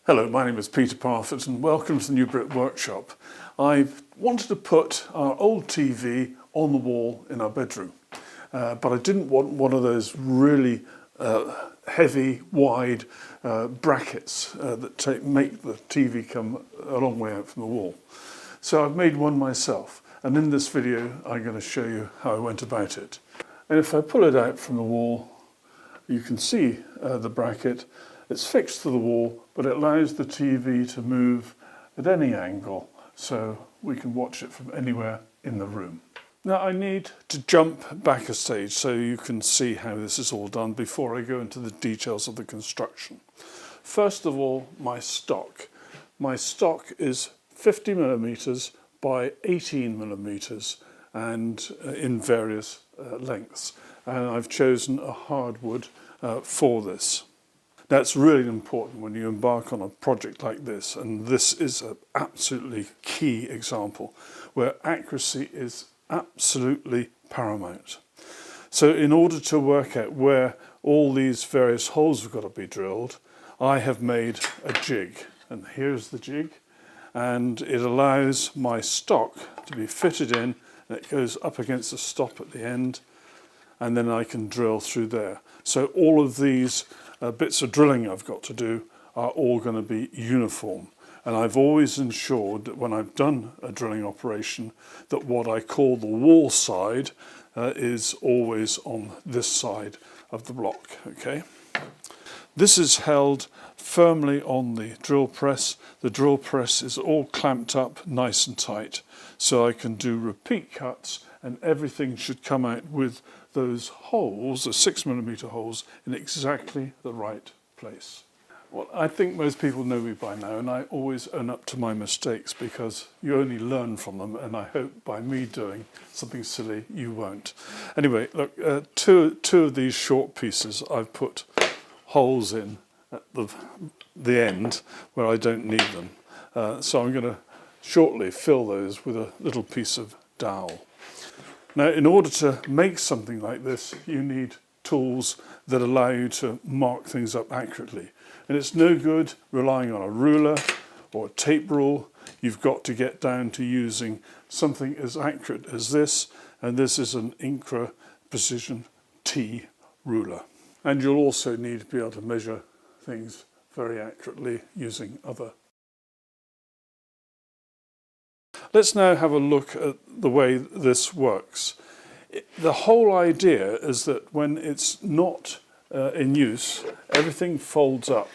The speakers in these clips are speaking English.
Hello, my name is Peter Parfitt and welcome to the New Brick Workshop. I wanted to put our old TV on the wall in our bedroom, but I didn't want one of those really heavy, wide brackets that make the TV come a long way out from the wall. So I've made one myself, and in this video I'm going to show you how I went about it. And if I pull it out from the wall, you can see the bracket. It's fixed to the wall, but it allows the TV to move at any angle, so we can watch it from anywhere in the room. Now I need to jump back a stage so you can see how this is all done before I go into the details of the construction. First of all, my stock. My stock is 50 millimeters by 18 millimeters and in various lengths. And I've chosen a hardwood for this. That's really important when you embark on a project like this, and this is an absolutely key example where accuracy is absolutely paramount. So in order to work out where all these various holes have got to be drilled, I have made a jig, and here's the jig, and it allows my stock to be fitted in, and it goes up against the stop at the end, and then I can drill through there. So all of these bits of drilling I've got to do are all going to be uniform, and I've always ensured that when I've done a drilling operation that what I call the wall side is always on this side of the block. Okay, this is held firmly on the drill press. The drill press is all clamped up nice and tight, so I can do repeat cuts and everything should come out with those holes, the 6 millimeter holes, in exactly the right place. Well, I think most people know me by now, and I always own up to my mistakes because you only learn from them, and I hope by me doing something silly you won't. Anyway, look, two of these short pieces I've put holes in at the end where I don't need them. So I'm going to shortly fill those with a little piece of dowel. Now, in order to make something like this, you need tools that allow you to mark things up accurately. And it's no good relying on a ruler or a tape rule. You've got to get down to using something as accurate as this, and this is an Incra Precision T ruler. And you'll also need to be able to measure things very accurately using other. Let's now have a look at the way this works. The whole idea is that when it's not in use, everything folds up.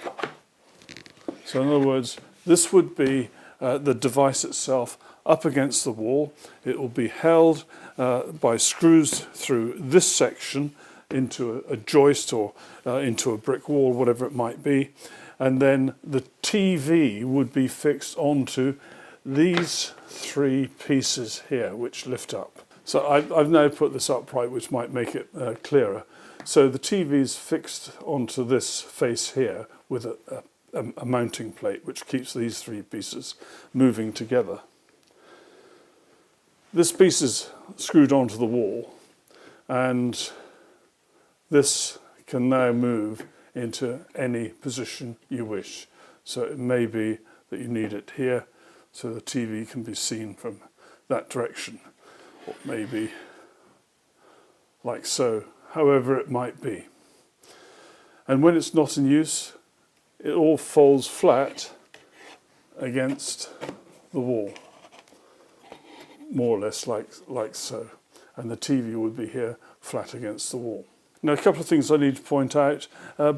So in other words, this would be the device itself up against the wall. It will be held by screws through this section into a joist or into a brick wall, whatever it might be. And then the TV would be fixed onto these three pieces here, which lift up. So I've now put this upright, which might make it clearer. So the TV is fixed onto this face here with a mounting plate, which keeps these three pieces moving together. This piece is screwed onto the wall, and this can now move into any position you wish. So it may be that you need it here, so the TV can be seen from that direction, or maybe like so, however it might be. And when it's not in use, it all folds flat against the wall, more or less like so. And the TV would be here flat against the wall. Now, a couple of things I need to point out.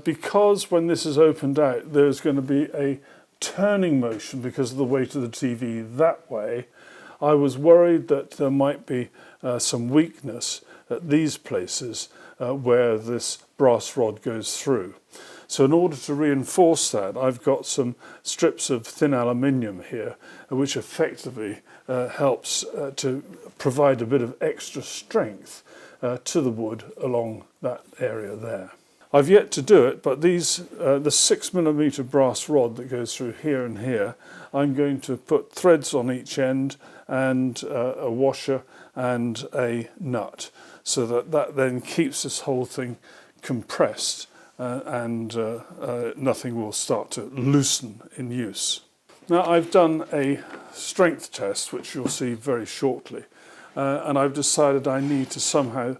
Because when this is opened out, there's going to be a turning motion because of the weight of the TV that way, I was worried that there might be some weakness at these places where this brass rod goes through. So in order to reinforce that, I've got some strips of thin aluminium here, which effectively helps to provide a bit of extra strength to the wood along that area there. I've yet to do it, but these, the 6 millimeter brass rod that goes through here and here, I'm going to put threads on each end and a washer and a nut, so that then keeps this whole thing compressed and nothing will start to loosen in use. Now I've done a strength test, which you'll see very shortly, and I've decided I need to somehow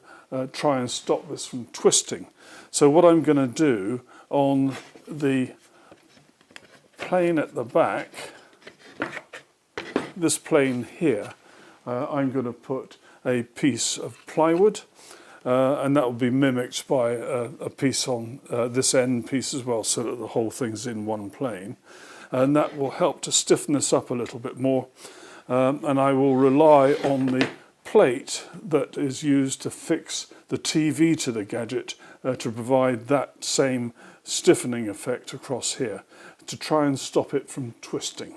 try and stop this from twisting. So what I'm going to do on the plane at the back, this plane here, I'm going to put a piece of plywood, and that will be mimicked by a piece on this end piece as well, so that the whole thing's in one plane. And that will help to stiffen this up a little bit more. And I will rely on the plate that is used to fix the TV to the gadget to provide that same stiffening effect across here, to try and stop it from twisting.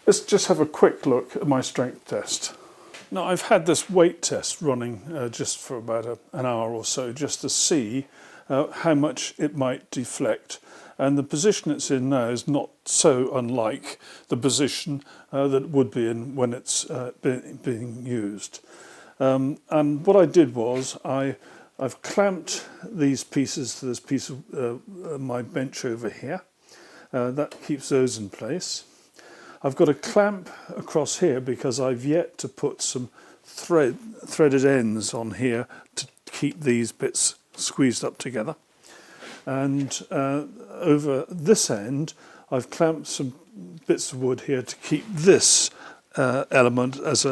Let's just have a quick look at my strength test. Now I've had this weight test running just for about an hour or so, just to see how much it might deflect. And the position it's in now is not so unlike the position that it would be in when it's being used. And what I did was I've clamped these pieces to this piece of my bench over here. That keeps those in place. I've got a clamp across here because I've yet to put some threaded ends on here to keep these bits squeezed up together. And over this end, I've clamped some bits of wood here to keep this element as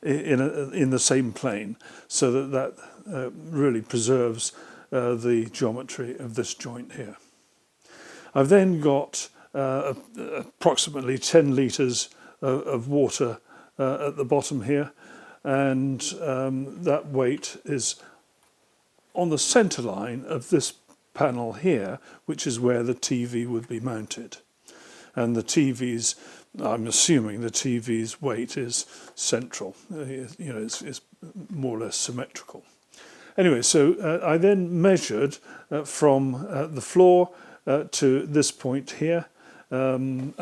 in the same plane, so that really preserves the geometry of this joint here. I've then got approximately 10 litres of water at the bottom here, and that weight is on the centre line of this panel here, which is where the TV would be mounted. And the TV's, I'm assuming the TV's weight is central, it's more or less symmetrical. Anyway, so I then measured from the floor to this point here, and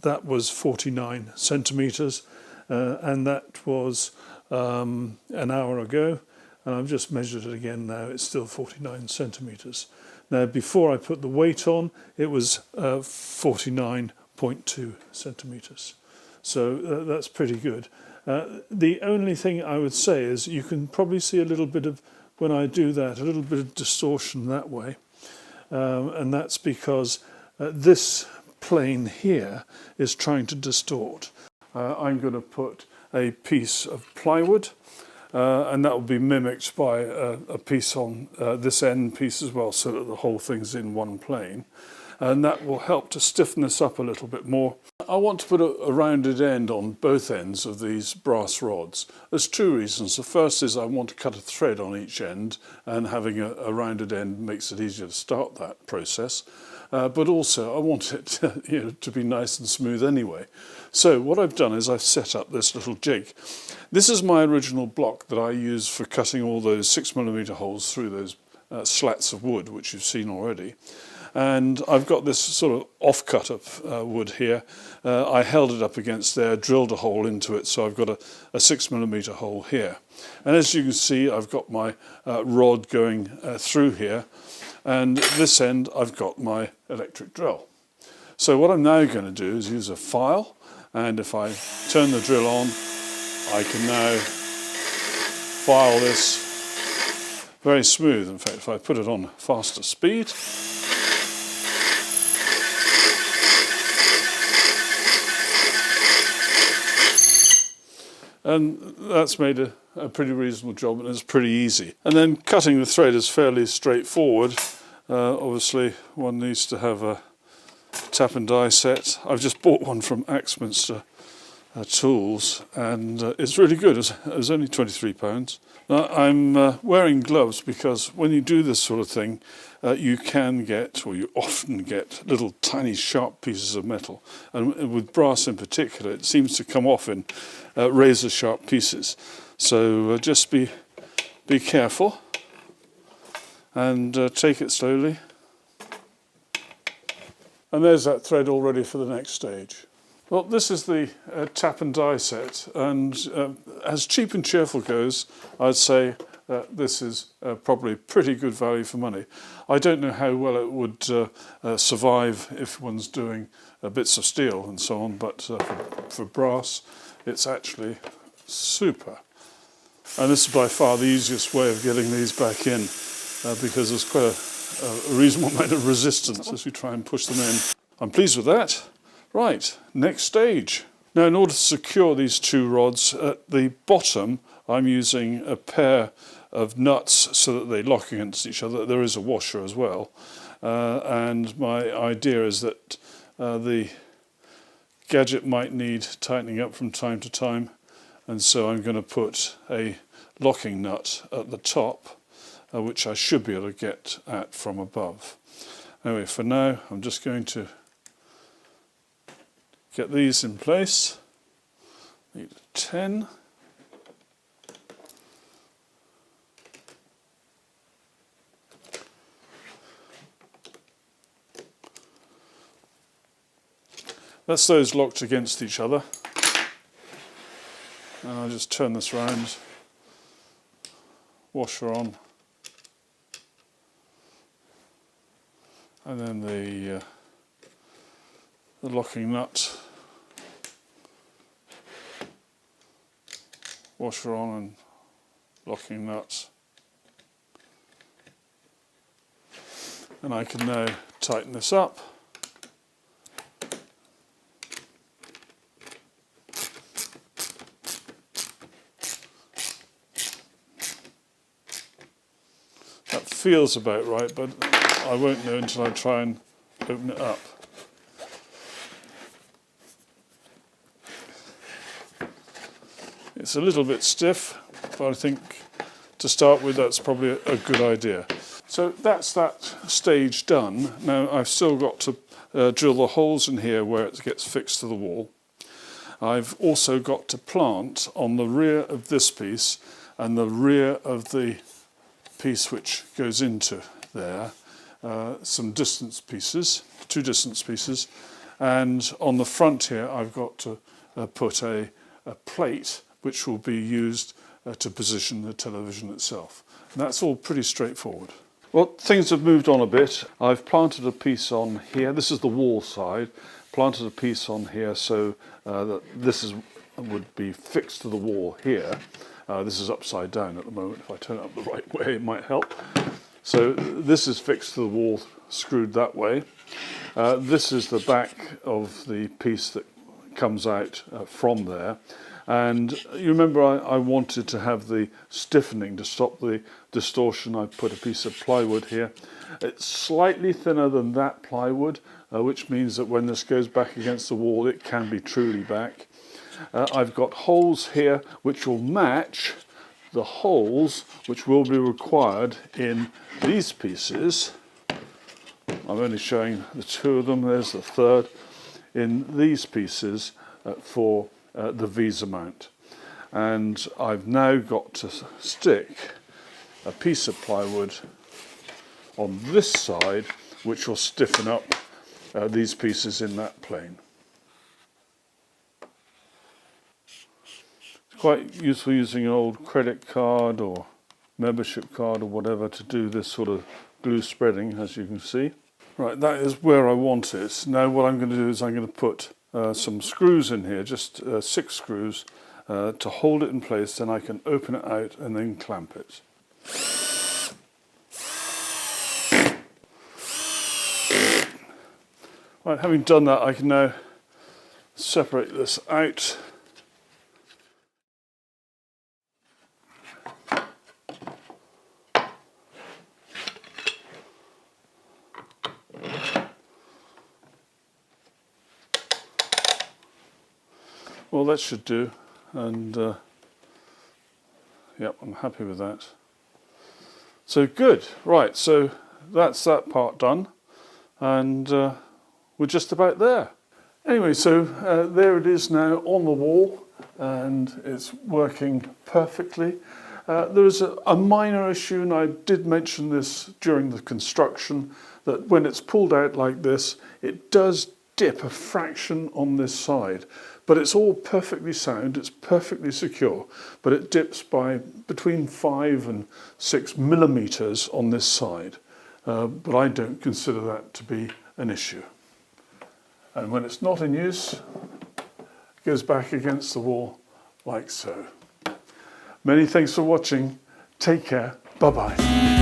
that was 49 centimetres, and that was an hour ago, and I've just measured it again now, it's still 49 centimetres. Now before I put the weight on, it was 49.2 centimetres, so that's pretty good. The only thing I would say is you can probably see a little bit of, when I do that, a little bit of distortion that way, and that's because this plane here is trying to distort. I'm going to put a piece of plywood, and that will be mimicked by a piece on this end piece as well, so that the whole thing's in one plane. And that will help to stiffen this up a little bit more. I want to put a rounded end on both ends of these brass rods. There's two reasons. The first is I want to cut a thread on each end, and having a rounded end makes it easier to start that process. But also I want it to be nice and smooth anyway. So what I've done is I've set up this little jig. This is my original block that I use for cutting all those 6mm holes through those slats of wood, which you've seen already. And I've got this sort of offcut of wood here. I held it up against there, drilled a hole into it, so I've got a 6mm hole here. And as you can see, I've got my rod going through here, and this end I've got my electric drill. So what I'm now going to do is use a file, and if I turn the drill on, I can now file this very smooth. In fact, if I put it on faster speed, and that's made a pretty reasonable job, and it's pretty easy. And then cutting the thread is fairly straightforward. Obviously one needs to have a tap and die set. I've just bought one from Axminster Tools, and it's really good. It's only £23. Now I'm wearing gloves because when you do this sort of thing, you can get, or you often get, little tiny sharp pieces of metal, and with brass in particular it seems to come off in razor sharp pieces. So just be careful and take it slowly. And there's that thread all ready for the next stage. Well, this is the tap and die set, and as cheap and cheerful goes, I'd say this is probably pretty good value for money. I don't know how well it would survive if one's doing bits of steel and so on, but for brass it's actually super. And this is by far the easiest way of getting these back in because there's quite a reasonable amount of resistance as we try and push them in. I'm pleased with that. Right, next stage. Now, in order to secure these two rods, at the bottom I'm using a pair of nuts so that they lock against each other. There is a washer as well, and my idea is that the gadget might need tightening up from time to time, and so I'm going to put a locking nut at the top, which I should be able to get at from above. Anyway, for now I'm just going to get these in place. Need 10. That's those locked against each other. And I'll just turn this round, washer on, and then the locking nut, washer on and locking nut. And I can now tighten this up. That feels about right, but I won't know until I try and open it up. It's a little bit stiff, but I think to start with that's probably a good idea. So that's that stage done. Now I've still got to drill the holes in here where it gets fixed to the wall. I've also got to plant on the rear of this piece and the rear of the piece which goes into there some distance pieces, 2 distance pieces, and on the front here I've got to put a plate which will be used to position the television itself. And that's all pretty straightforward. Well, things have moved on a bit. I've planted a piece on here. This is the wall side. Planted a piece on here so that this would be fixed to the wall here. This is upside down at the moment. If I turn it up the right way, it might help. So this is fixed to the wall, screwed that way. This is the back of the piece that comes out from there. And you remember I wanted to have the stiffening to stop the distortion. I put a piece of plywood here. It's slightly thinner than that plywood, which means that when this goes back against the wall, it can be truly back. I've got holes here which will match the holes which will be required in these pieces. I'm only showing the 2 of them, there's the third, in these pieces for the Visa mount. And I've now got to stick a piece of plywood on this side which will stiffen up these pieces in that plane. It's quite useful using an old credit card or membership card or whatever to do this sort of glue spreading, as you can see. Right, that is where I want it. Now what I'm going to do is I'm going to put some screws in here, just 6 screws to hold it in place, then I can open it out and then clamp it. Right, having done that, I can now separate this out. Well, that should do, and yep, I'm happy with that. So good, right, so that's that part done, and we're just about there. Anyway, so there it is now on the wall, and it's working perfectly. There is a minor issue, and I did mention this during the construction, that when it's pulled out like this, it does dip a fraction on this side, but it's all perfectly sound, it's perfectly secure, but it dips by between 5 and 6 millimeters on this side. But I don't consider that to be an issue. And when it's not in use, it goes back against the wall like so. Many thanks for watching. Take care. Bye-bye.